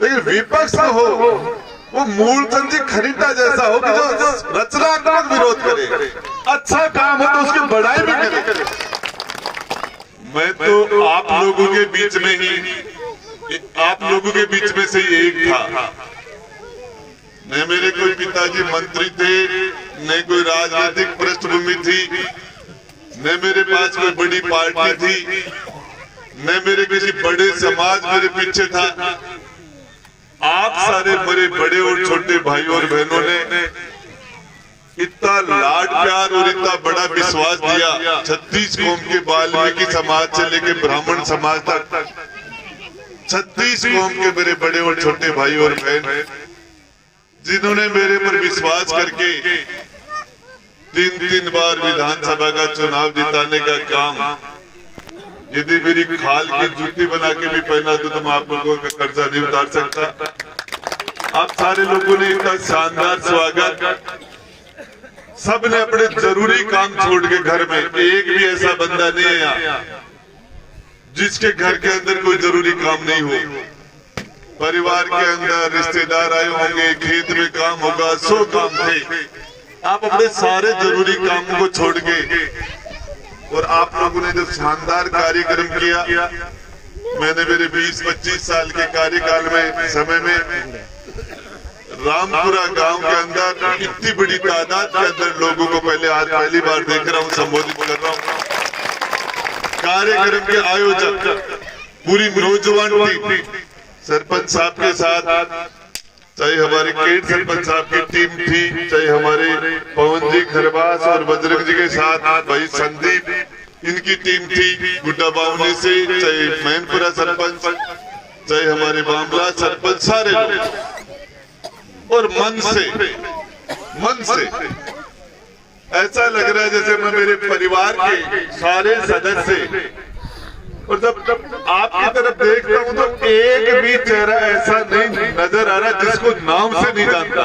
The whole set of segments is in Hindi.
लेकिन विपक्ष हो वो मूलचंद जी खरीदा जैसा हो कि जो रचनात्मक विरोध करे, अच्छा काम हो तो उसकी बड़ाई भी करे। मैं तो आप लोगों के बीच में ही, आप लोगों के बीच में से ही एक था। न मेरे कोई पिताजी मंत्री थे, न कोई राजनीतिक पृष्ठभूमि थी, न मेरे पास कोई बड़ी पार्टी थी, न मेरे किसी बड़े समाज मेरे पीछे था। आप सारे बड़े बड़े और छोटे भाई और बहनों ने इतना लाड प्यार और इतना बड़ा विश्वास दिया। 36 कौम के वाल्मीकि समाज से लेके ब्राह्मण समाज तक 36 कौम के मेरे बड़े और छोटे भाई और बहन, जिन्होंने मेरे पर विश्वास करके 3 बार विधानसभा का चुनाव जिताने का काम, यदि मेरी खाल की जूती बना के भी पहना तो मैं आप लोगों का कर्जा नहीं उतार सकता। आप सारे लोगों ने इतना शानदार स्वागत, सबने अपने जरूरी काम छोड़ के घर में, एक भी ऐसा बंदा नहीं है यहाँ जिसके घर के अंदर कोई जरूरी काम नहीं हो। परिवार के अंदर रिश्तेदार आए होंगे, खेत में काम होगा, 100 काम थे। आप अपने सारे जरूरी कामों को छोड़ के और आप लोगों ने जो शानदार कार्यक्रम किया, मैंने मेरे 20-25 साल के कार्यकाल में समय में रामपुरा गांव के अंदर इतनी बड़ी तादाद के अंदर लोगों को पहली बार देख रहा हूं, संबोधित कर रहा हूं। कार्यक्रम के आयोजक पूरी नौजवान टीम, सरपंच साहब के साथ, चाहे हमारे केट सरपंच साहब की टीम थी, चाहे हमारे पवन जी खरबास और बजरंग जी के साथ भाई संदीप इनकी टीम थी, गुड्डा बावनी से, चाहे मैनपुरा सरपंच, चाहे हमारे बामला सरपंच, सारे लोग। और मन से ऐसा लग रहा है जैसे मैं मेरे परिवार के सारे सदस्य, और जब आपकी तरफ देखता हूँ तो एक भी चेहरा ऐसा नहीं नजर आ रहा जिसको नाम से नहीं जानता।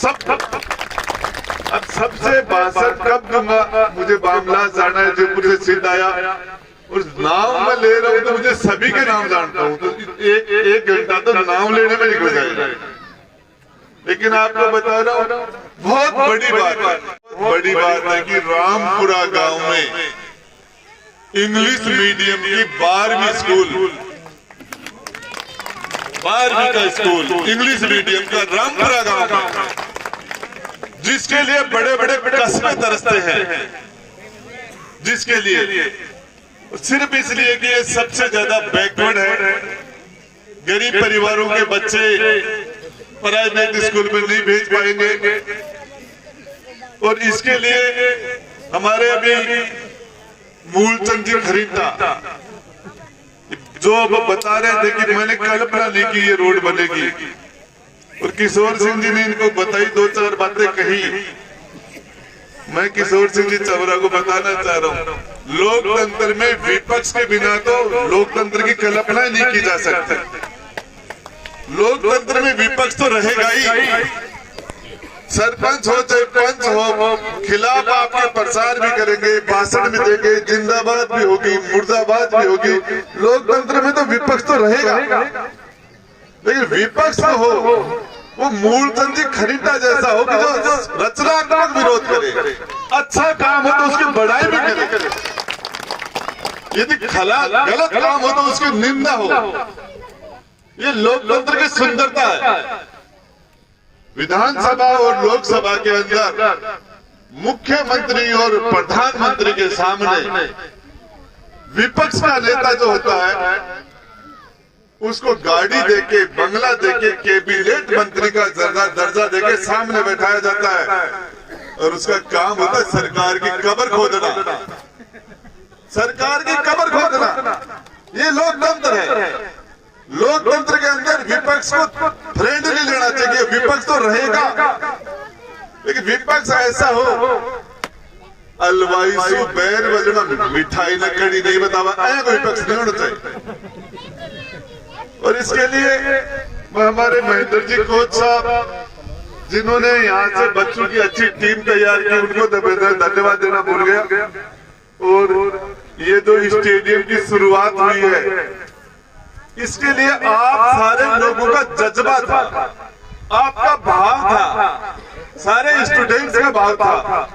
सब अब सबसे 62 कब दूंगा, मुझे बामला जाना है, जयपुर से सिद्ध आया, और नाम मैं ले रहा हूँ तो मुझे सभी के नाम जानता हूँ, तो एक घंटा तो नाम लेने में निकल जाएगा। लेकिन आपको बता रहा हूँ बहुत बड़ी बात है कि रामपुरा गांव में इंग्लिश मीडियम की 12वीं का स्कूल इंग्लिश मीडियम का रामपुरा गांव का, जिसके लिए बड़े बड़े कस्बे तरसते हैं, जिसके लिए सिर्फ इसलिए कि ये सबसे ज्यादा बैकवर्ड है। गरीब परिवारों के बच्चे प्राइवेट स्कूल में नहीं भेज पाएंगे, और इसके लिए हमारे अभी मूलचंद जी खरीदा, जो अब बता रहे थे कि मैंने कल्पना नहीं की ये रोड बनेगी, और किशोर सिंह जी ने इनको बताई, 2-4 बातें कही। मैं किशोर सिंह जी चवरा को बताना चाह रहा हूँ, लोकतंत्र में विपक्ष के बिना तो लोकतंत्र की कल्पना नहीं की जा सकती। लोकतंत्र में विपक्ष तो रहेगा ही, सरपंच हो चाहे पंच हो, खिलाफ आपके प्रचार भी करेंगे, भाषण भी देंगे, जिंदाबाद भी होगी, मुर्दाबाद भी होगी। लोकतंत्र में तो विपक्ष तो रहेगा, लेकिन विपक्ष हो वो मूलचंद जी खरीदा जैसा हो कि जो रचनात्मक विरोध करे, अच्छा काम हो तो उसकी बड़ाई भी करे, यदि गलत काम हो तो उसकी निंदा हो। ये लोकतंत्र की सुंदरता है। विधानसभा और लोकसभा के अंदर मुख्यमंत्री और प्रधानमंत्री के सामने विपक्ष का नेता जो होता है, उसको गाड़ी देके, बंगला देके, कैबिनेट मंत्री का दर्जा देके सामने बैठाया जाता है, और उसका काम होता है सरकार की कब्र खोदना, सरकार की कब्र खोदना। ये लोकतंत्र है। लोकतंत्र के अंदर विपक्ष को फ्रेंडली लेना चाहिए, विपक्ष तो रहेगा, लेकिन विपक्ष ऐसा हो अलवाइसु बैर बजना मिठाई न कड़ी नहीं बतावा, ऐसा विपक्ष नहीं होना चाहिए। और इसके लिए हमारे महेंद्र जी कोच साहब, जिन्होंने यहाँ से बच्चों की अच्छी टीम तैयार की, उनको धन्यवाद देना भूल गया। और ये जो स्टेडियम की शुरुआत हुई है, इसके लिए आप सारे जज्बा था, आपका भाव था, सारे स्टूडेंट्स का भाव था,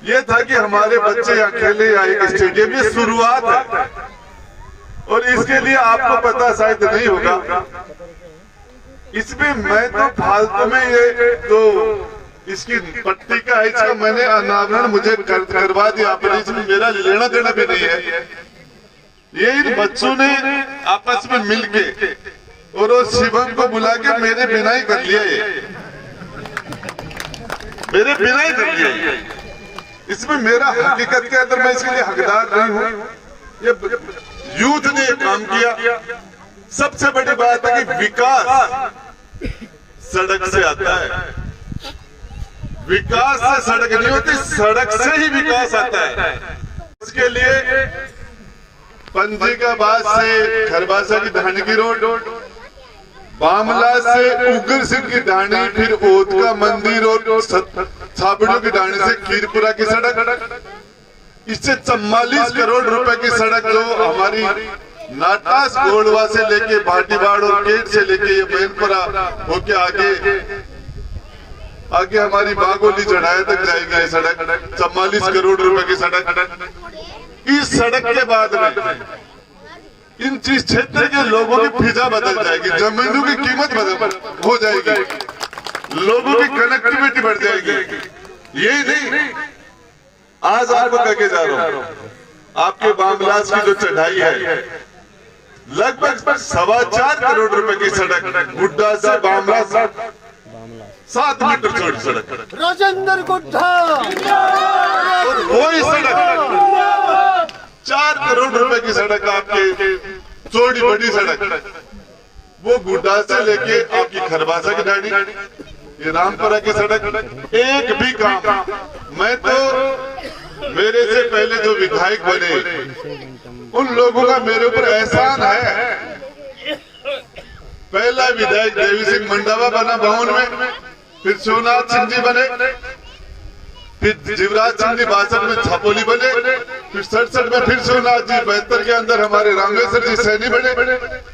ये था कि हमारे बच्चे यहाँ खेले या एक स्टेडियम, ये शुरुआत है। और इसके लिए आपको पता शायद नहीं होगा, इसमें मैं तो फालतू में ये जो इसकी पट्टी का है, इसका मैंने अनावरण मुझे करवा दिया आपने, इसमें मेरा लेना देना भी नहीं है। ये इन बच्चों ने आपस में मिलके और वो शिवम को बुला के मेरे बिना ही कर लिया, ये मेरे बिना ही कर लिया। इसमें मेरा हकीकत के अंदर मैं इसके लिए हकदार नहीं हूँ, ये यूथ ने काम किया। सबसे बड़ी बात है कि विकास सड़क से आता है, विकास से सड़क नहीं होती, सड़क से ही विकास आता है। इसके लिए पंजिकाबाद से खरबासा की धानी की रोड, बामला से उग्र सिंह की धानी, फिर ओत का मंदिर और छाबड़ियों की धानी से खीरपुरा की सड़क, इससे 44 करोड़ रुपए की सड़क जो हमारी नाटास गोड़वा से लेके भाटीबाड़ और गेट से लेके ये मैनपुरा होके आगे हमारी बागोली चढ़ाया तक जाएगी ये सड़क, 44 करोड़ रुपए की सड़क। इस सड़क के बाद में इन चीज क्षेत्र के लोगों की फिजा बदल जाएगी, जमीनों की कीमत बदल हो जाएगी, लोगों की कनेक्टिविटी बढ़ जाएगी। यही नहीं, आज आपको कह के जा रहा हूँ, आपके बामलास की जो चढ़ाई है लगभग 4.25 करोड़ रुपए की सड़क, गुड्डा से बामला 7 मीटर चौड़ी सड़क, राजेंद्र गुड्डा, और वही सड़क 4 करोड़ रुपए की सड़क, आपके चौड़ी बड़ी सड़क, वो गुड्डा से लेके आपकी खरबासा की डाड़ी, ये रामपुरा की सड़क, एक भी काम मैं तो मेरे से पहले जो विधायक बने उन लोगों का मेरे ऊपर एहसान है। पहला विधायक देवी सिंह मंडावा बना भवन में, फिर शिवनाथ सिंह जी बने, फिर जीवराज सिंह जी 62 में छापोली बने, फिर 67 में फिर शिवनाथ जी, 72 के अंदर हमारे रामेश्वर जी सैनी बने,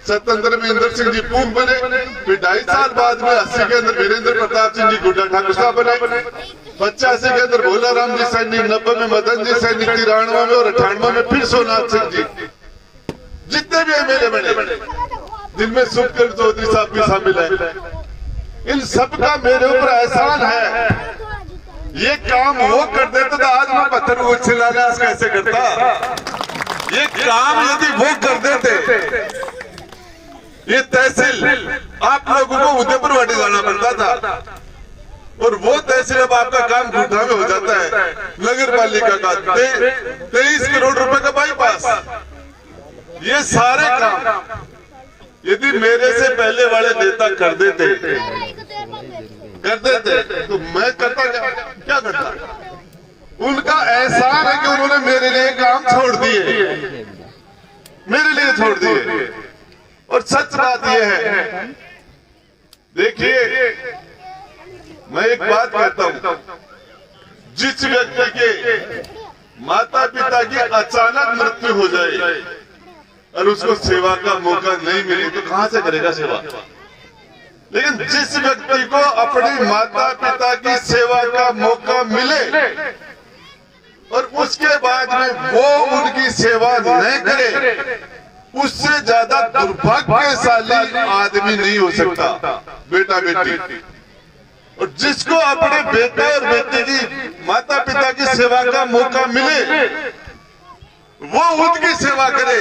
77 में इंद्र सिंह जी पूंग बने, फिर 2.5 साल बाद में 80 के अंदर वीरेंद्र प्रताप सिंह जी गुड्डा ठाकुर साहब बने, 85 के अंदर भोला राम जी सैनी, 90 में मदन जी सैनी, 93 में और 98 में फिर शिवनाथ सिंह जी, जितने भी एमएलए बने जिनमें सुखकर चौधरी साहब भी शामिल है, इन सबका मेरे ऊपर एहसान है। ये काम वो कर देते तो आज मैं पत्थर उछलाना कैसे करता। ये काम यदि वो कर देते, ये तहसील आप लोगों को उदयपुर वाटी जाना पड़ता था, और वो तहसील अब आपका काम गुड्डा में हो जाता है। नगर पालिका का 23 करोड़ रुपए का बाईपास, ये सारे काम यदि मेरे से पहले वाले नेता कर देते तो मैं करता क्या करता। उनका एहसान है कि उन्होंने मेरे लिए काम छोड़ दिए, मेरे लिए छोड़ दिए। और सच बात यह है, देखिए मैं एक बात कहता हूं, जिस व्यक्ति के माता पिता की अचानक मृत्यु हो जाए और उसको सेवा का मौका नहीं मिले तो कहां से करेगा सेवा। लेकिन जिस व्यक्ति को अपने माता पिता की सेवा का मौका मिले और उसके बाद में वो उनकी सेवा नहीं करे, उससे ज्यादा दुर्भाग्यशाली आदमी नहीं हो सकता बेटा बेटी। और जिसको अपने बेटे और बेटी की माता पिता की सेवा का मौका मिले वो उनकी सेवा करे,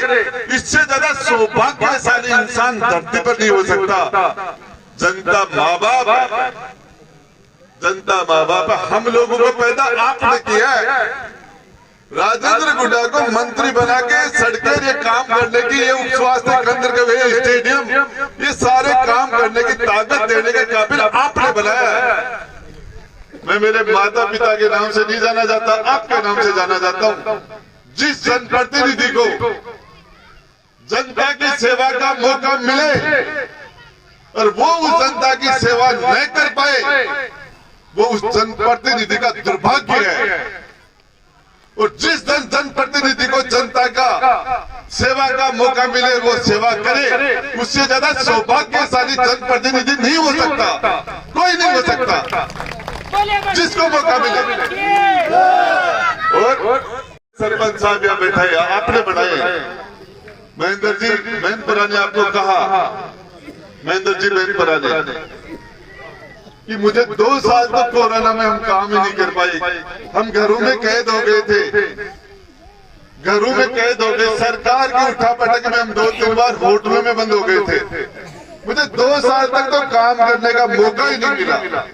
इससे ज्यादा सौभाग्यशाली इंसान धरती पर नहीं हो सकता। जनता माँ बाप हम लोगों को पैदा आपने किया है। राजेंद्र गुड्डा को मंत्री बना के सड़कें ये काम करने की, ये उप स्वास्थ्य केंद्र के स्टेडियम, ये सारे काम करने की ताकत देने के काबिल आपने बनाया है। मैं मेरे माता पिता के नाम से नहीं जाना चाहता, आपके नाम से जाना चाहता हूँ। जिस जनप्रतिनिधि को जनता की सेवा का मौका मिले और वो उस जनता की सेवा नहीं कर पाए, वो उस जनप्रतिनिधि का दुर्भाग्य है। और जिस जनप्रतिनिधि को जनता का सेवा का मौका मिले वो सेवा करे, उससे ज्यादा सौभाग्यशाली जनप्रतिनिधि नहीं हो सकता, कोई नहीं हो सकता जिसको मौका मिले। और सरपंच साहब यहाँ बैठा है, आपने बनाए महेंद्र जी, मैनपुरा ने आपको कहा, महेंद्र जी मैनपुरा ने कि मुझे 2 साल तक कोरोना में हम काम ही नहीं कर पाए, हम घरों में कैद हो गए थे, घरों में कैद हो गए, सरकार की उठापटक में हम 2-3 बार होटलों में बंद हो गए थे, मुझे 2 साल तक तो काम करने का मौका ही नहीं मिला।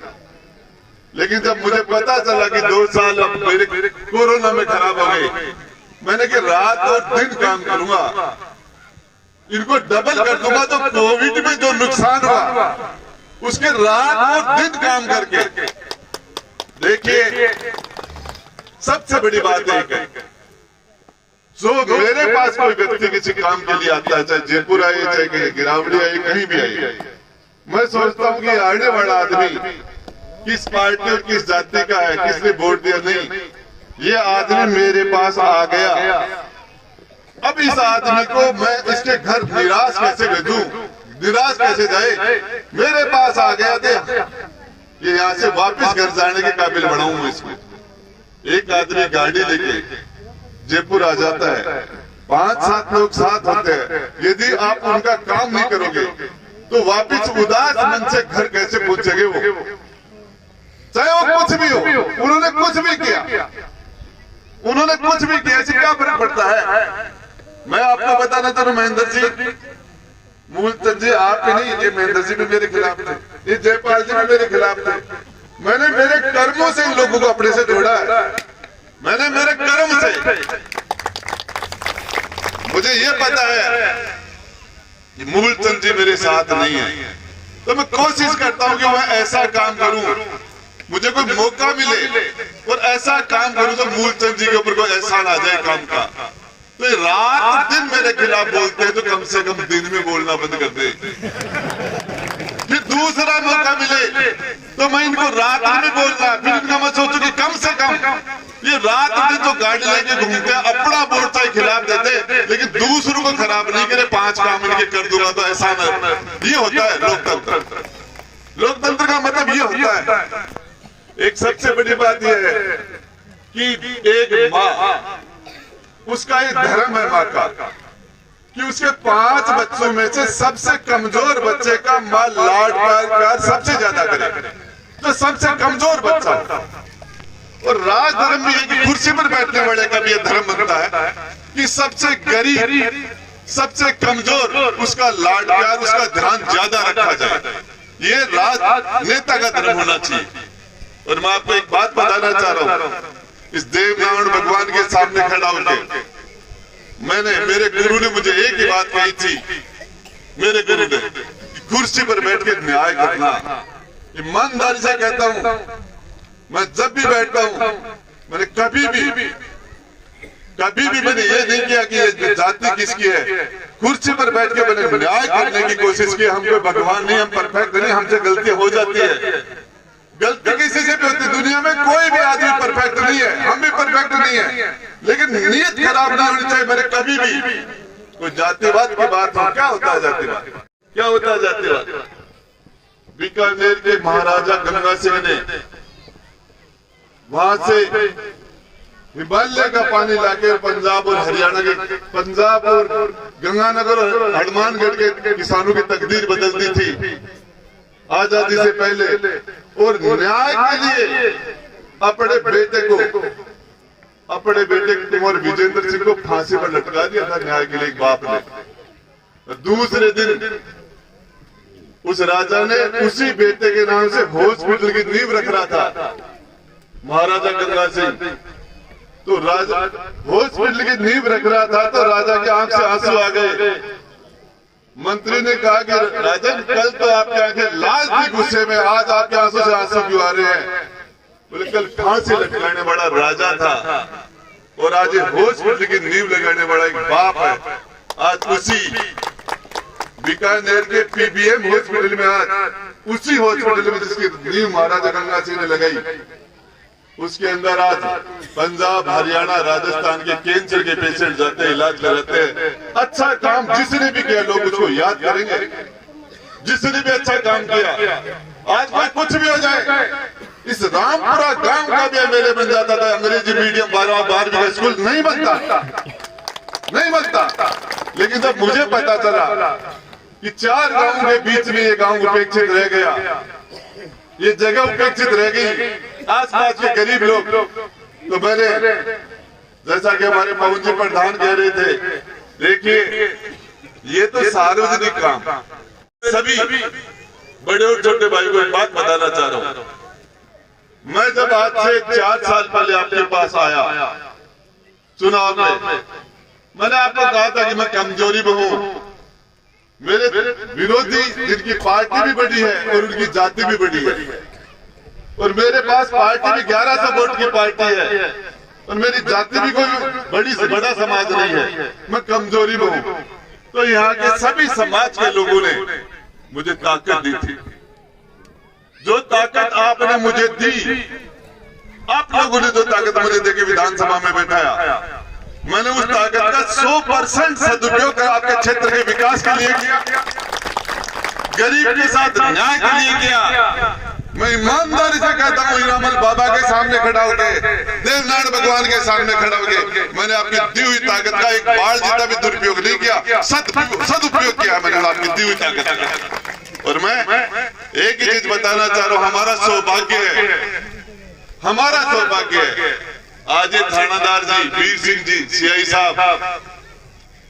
लेकिन जब मुझे पता चला कि 2 साल अब मेरे कोरोना में खराब हो गए, मैंने कि रात और दिन काम करूंगा, इनको डबल कर दूंगा, तो कोविड में जो नुकसान हुआ उसके रात और दिन काम करके। देखिए सबसे बड़ी बात है, जो मेरे पास कोई व्यक्ति किसी काम के लिए आता है, चाहे जयपुर आए, चाहे गिरावड़ी आए, कहीं भी आए, मैं सोचता हूँ कि आने वाला आदमी किस पार्टी और किस जाति का है, किसने वोट दिया, नहीं, ये आदमी मेरे पास आ गया, अब इस आदमी को मैं इसके घर निराश कैसे भेजूं, निराश कैसे जाए, मेरे पास आ गया थे, ये यहाँ से वापस घर जाने के काबिल बनाऊं इसको। एक आदमी गाड़ी लेके जयपुर आ जाता है, 5-7 लोग साथ होते हैं, यदि आप उनका काम नहीं करोगे तो वापस उदास मन से घर कैसे पहुंचेंगे वो, चाहे वो कुछ भी हो, उन्होंने कुछ भी किया, उन्होंने कुछ भी किया, इससे क्या फर्क पड़ता है। मैं आपको बताना चाहूँ महेंद्र जी, मूलचंद जी आप ही नहीं, ये महेंद्र जी भी मेरे खिलाफ थे, ये जयपाल जी भी मेरे खिलाफ थे, मैंने मेरे कर्मों से इन लोगों को अपने से जोड़ा है, मैंने मेरे कर्म से, मुझे ये पता है कि मूलचंद जी मेरे साथ नहीं है, तो मैं कोशिश करता हूं कि मैं ऐसा काम करूं, मुझे कोई मौका मिले और ऐसा काम करूं तो मूलचंद जी के ऊपर कोई एहसान आ जाए काम का। तो रात दिन मेरे खिलाफ बोलते हैं, तो कम से कम दिन में बोलना बंद कर दे, फिर दूसरा मौका मिले तो मैं इनको रात में बोलना, फिर इनका मैं सोचूं कि कम से कम ये रात दिन तो गाड़ी लेके घूमते हैं, अपना वोट चाहे खिलाफ देते लेकिन दूसरों को खराब नहीं करे, 5 काम इनके कर दूंगा तो ऐसा नहीं। ये होता है लोकतंत्र, लोकतंत्र का मतलब ये होता है। एक सबसे बड़ी बात यह है कि एक माँ, उसका एक धर्म है माँ का कि उसके 5 बच्चों में से सबसे कमजोर बच्चे का माँ लाड प्यार सबसे ज्यादा करे, तो सबसे कमजोर बच्चा। और राज धर्म भी है कि कुर्सी पर बैठने वाले का भी यह धर्म बनता है कि सबसे गरीब, सबसे कमजोर, उसका लाड प्यार, उसका ध्यान ज्यादा रखा जाए, ये राजनेता का धर्म होना चाहिए। और मैं आपको एक बात बताना चाह रहा हूँ, इस देवनारायण भगवान के सामने खड़ा होकर मेरे गुरु ने मुझे एक ही बात कही थी, मेरे गुरु ने, कुर्सी पर बैठ के न्याय करना। ईमानदारी से कहता हूँ, मैं जब भी बैठता हूँ, मैंने कभी भी मैंने ये नहीं किया कि ये जाति किसकी है, कुर्सी पर बैठ के मैंने न्याय करने की कोशिश की। हम कोई भगवान नहीं, हम परफेक्ट नहीं, हमसे गलती हो जाती है, गलती किसी से भी होती है, दुनिया में कोई भी आदमी परफेक्ट नहीं है, हम भी परफेक्ट नहीं है, लेकिन नीयत खराब ना होनी चाहिए मेरे कभी भी। कोई जातिवाद की बात हो, क्या होता है जातिवाद, क्या होता है जातिवाद। बीकानेर के महाराजा गंगा सिंह ने वहां से हिमालय का पानी लाके पंजाब और हरियाणा के, पंजाब और गंगानगर और हनुमानगढ़ के किसानों की तकदीर बदल दी थी आजादी से पहले। और न्याय के लिए अपने बेटे कुंवर विजेंद्र सिंह को फांसी पर लटका दिया था न्याय के लिए एक बाप ने। दूसरे दिन उस राजा ने उसी बेटे के नाम से हॉस्पिटल की नींव रख रहा था महाराजा गंगा सिंह। तो राजा हॉस्पिटल की नींव रख रहा था तो राजा की आंख से आंसू आ गए। मंत्री ने कहा कि राजन, कल तो आपके आंखें लाल थी गुस्से में, आज आपके आंसू से आंसू क्यों आ रहे हैं? बोले कल फांसी लगाने वाला राजा था और आज हॉस्पिटल की नींव लगाने वाला एक बाप है। आज उसी बीकानेर के पीबीएम हॉस्पिटल में, आज उसी हॉस्पिटल में जिसकी नींव महाराजा गंगा सिंह ने लगाई, उसके अंदर आज पंजाब, हरियाणा, राजस्थान के कैंसर के पेशेंट जाते हैं, इलाज कराते हैं। अच्छा काम जिसने भी किया लोग उसको याद करेंगे, जिसने भी अच्छा काम किया। आज कोई कुछ भी हो जाए, इस रामपुरा गांव का भी एमएलए बन जाता था। अंग्रेजी मीडियम 12वीं का स्कूल नहीं बनता। लेकिन जब मुझे पता चला कि 4 गांव के बीच में ये गांव उपेक्षित रह गया, ये जगह उपेक्षित रह गई, आसपास के गरीब लोग, तो मैंने, जैसा कि हमारे पवन जी प्रधान कह रहे थे, देखिए ये तो सार्वजनिक काम, सभी बड़े और छोटे भाई को एक बात बताना चाह रहा हूं। मैं जब आज से 4 साल पहले आपके पास आया चुनाव में, मैंने आपको कहा था कि मैं कमजोरी में हूं, मेरे विरोधी जिनकी पार्टी भी बड़ी है और उनकी जाति भी बड़ी है, और मेरे पास पार्टी भी 1100 वोट की पार्टी है, और मेरी जाति भी कोई बड़ा समाज नहीं है, मैं कमजोरी में हूं। तो यहाँ के सभी समाज के लोगों ने मुझे ताकत दी थी। जो ताकत आपने मुझे दी, आप लोगों ने जो ताकत मुझे देके विधानसभा में बैठाया, मैंने उस ताकत का 100% सदुपयोग आपके क्षेत्र के विकास के लिए किया, गरीब के साथ न्याय के लिए किया। मैं ईमानदारी से कहता हूँ, हीरामल बाबा के सामने खड़ा होके, देवनारायण भगवान के सामने खड़ा होके, मैंने आपकी दी हुई ताकत का एक बार जितना भी दुरुपयोग नहीं किया, सदुपयोग किया मैंने आपकी दी हुई ताकत का। और मैं एक ही चीज बताना चाह रहा हूँ, हमारा सौभाग्य है, आज ये थानादार जी वीर सिंह जी सीआई साहब,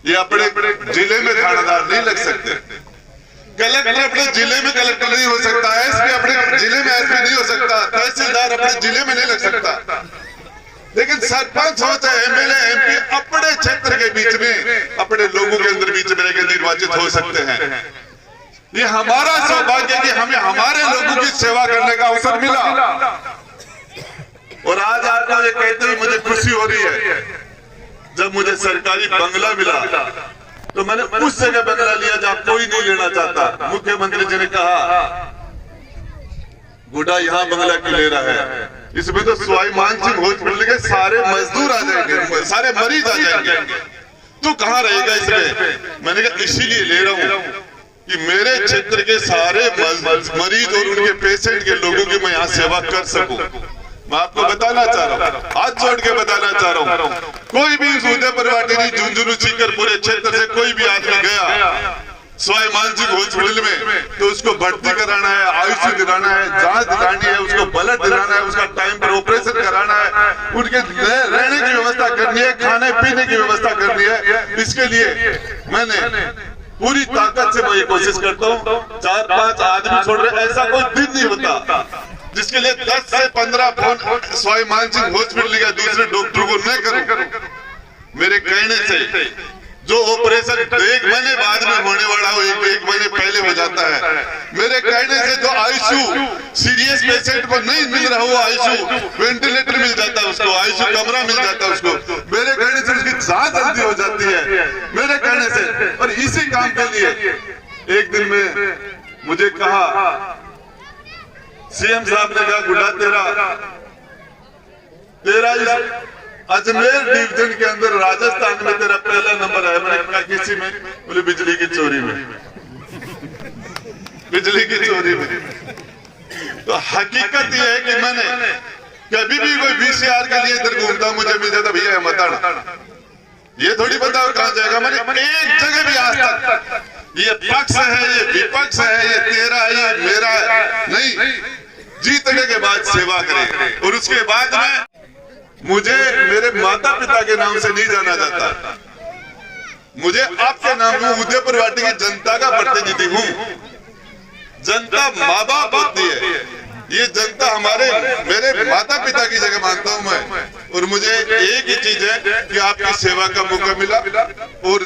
ये अपने जिले में थानादार नहीं लग सकते, कलेक्टर अपने जिले में कलेक्टर नहीं हो सकता, एसपी अपने जिले में एसपी नहीं हो सकता, तहसीलदार अपने जिले में नहीं लग सकता, लेकिन सरपंच हो चाहे एमएलए एमपी अपने क्षेत्र के बीच में, अपने लोगों के अंदर बीच में रहकर निर्वाचित हो सकते हैं। ये हमारा सौभाग्य कि हमें हमारे लोगों की सेवा करने का अवसर मिला। और आज आपको ये कहते हुए मुझे खुशी हो रही है, जब मुझे सरकारी बंगला मिला तो मैंने उस जगह बंगला लिया जहां कोई नहीं लेना चाहता। मुख्यमंत्री जी ने कहा, गुड्डा यहाँ बंगला क्यों ले रहा है, इसमें तो सवाई मानसिंह हॉस्पिटल के सारे मजदूर आ जाएंगे, सारे मरीज आ जाएंगे, तू कहाँ रहेगा इसमें। मैंने कहा इसीलिए ले रहा हूँ कि मेरे क्षेत्र के सारे मरीज और उनके पेशेंट के लोगों की मैं यहाँ सेवा कर सकूं। मैं आपको बताना चाह रहा हूँ, हाथ जोड़ के बताना चाह रहा हूँ, कोई भी उदयपुर वाटेरी झुंझुनू सीकर पूरे क्षेत्र से कोई भी आदमी गया सवाई मानसिंह हॉस्पिटल में, तो उसको भर्ती कराना है, आईसीयू दिलाना है, जांच दिलानी है, उसको ब्लड दिलाना है, उसका टाइम पर ऑपरेशन कराना है, उनके रहने की व्यवस्था करनी है, खाने पीने की व्यवस्था करनी है। इसके लिए मैंने पूरी ताकत से मैं ये कोशिश करता हूँ। 4-5 आदमी छोड़ रहे, ऐसा कोई दिन नहीं होता जिसके लिए 10 से 15 फोन सवाई मानसिंह हॉस्पिटल या दूसरे डॉक्टर को न करूं। मेरे कहने से जो ऑपरेशन 1 महीने बाद में होने वाला हो, 1 महीने पहले हो जाता है। मेरे कहने से जो आईसीयू सीरियस पेशेंट को नहीं मिल रहा हो, आईसीयू वेंटिलेटर मिल जाता है उसको, आईसीयू कमरा मिल जाता है उसको, मेरे कहने से उसकी जांच जल्दी हो जाती है मेरे कहने से। और इसी काम के लिए एक दिन में मुझे कहा, सीएम साहब ने कहा, गुड्डा तेरा इस अजमेर डिवीजन के अंदर राजस्थान में तेरा पहला नंबर है। मैंने कहा किसी में? बोले बिजली की चोरी में। बिजली की चोरी में। तो हकीकत यह है कि मैंने कभी भी कोई वीसीआर के लिए इधर घूमता हूं, मुझे मिल जाता भैया मताड़ा, ये थोड़ी बताओ कहां जाएगा। मैंने एक जगह भी आज तक ये पक्ष है, ये विपक्ष है, ये तेरा है, ये मेरा है नहीं, जीतने के बाद सेवा करें। और उसके बाद में मुझे मेरे माता पिता के नाम से नहीं जाना जाता, मुझे आपके नाम में उदयपुर वाटी की जनता का प्रतिनिधि हूँ। जनता माँ बाप होती है, ये जनता हमारे मेरे माता पिता की जगह मानता हूँ मैं। और मुझे एक ही चीज है कि आपकी सेवा का मौका मिला। और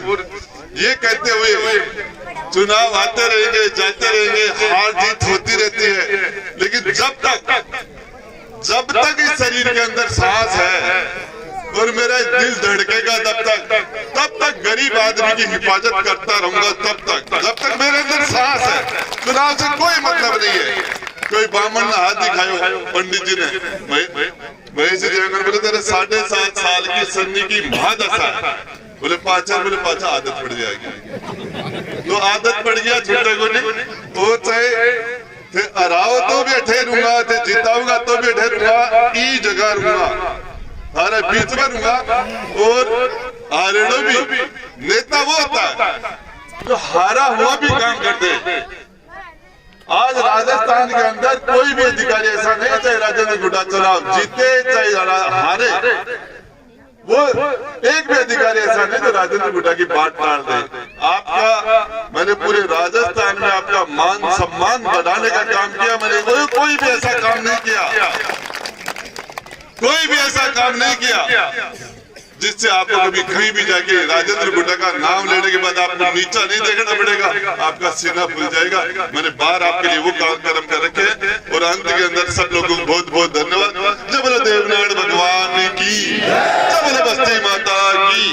ये कहते हुए चुनाव आते रहेंगे, जाते रहेंगे, हार जीत होती रहती है, लेकिन जब तक इस शरीर के अंदर सांस है और मेरा दिल धड़केगा, तब तक गरीब आदमी की हिफाजत करता रहूंगा। जब तक मेरे अंदर सांस है, चुनाव से कोई मतलब नहीं है। कोई बामन ने हाथ दिखायो पंडित जी ने, महेश जी बोले तेरे 7.5 साल की सन्नी की महादशा है। बोले पाचा आदत पड़ जाएगी। तो आदत पड़ गया छूटे को नहीं, वो चाहे थे हराओ तो भी ठहरूंगा, थे जिताऊंगा तो भी ठहरूंगा, ई जगह रहूंगा, हमारे बीच में रहूंगा। और हारेड़ो भी नेता वो होता है जो हारा हुआ भी काम करते हैं। आज राजस्थान के अंदर कोई भी अधिकारी ऐसा नहीं, चाहे राजेंद्र गुड्डा चुनाव जीते चाहे हारे, वो एक भी अधिकारी ऐसा नहीं जो राजेंद्र गुड्डा की बात टाल दे। आपका मैंने पूरे राजस्थान में आपका मान सम्मान बढ़ाने का काम किया। मैंने कोई भी ऐसा काम नहीं किया, कोई भी ऐसा काम नहीं किया जिससे आपको कभी कहीं भी जाके राजेंद्र गुड्डा का नाम लेने के बाद आपको नीचा नहीं देखना पड़ेगा, आपका सीना फूल जाएगा। मैंने बाहर आपके लिए वो कर्म कर रखे हैं। और अंत के अंदर सब लोगों को बहुत बहुत धन्यवाद। जय बोलो देवनाथ भगवान की, जय बोलो बस्ती माता की।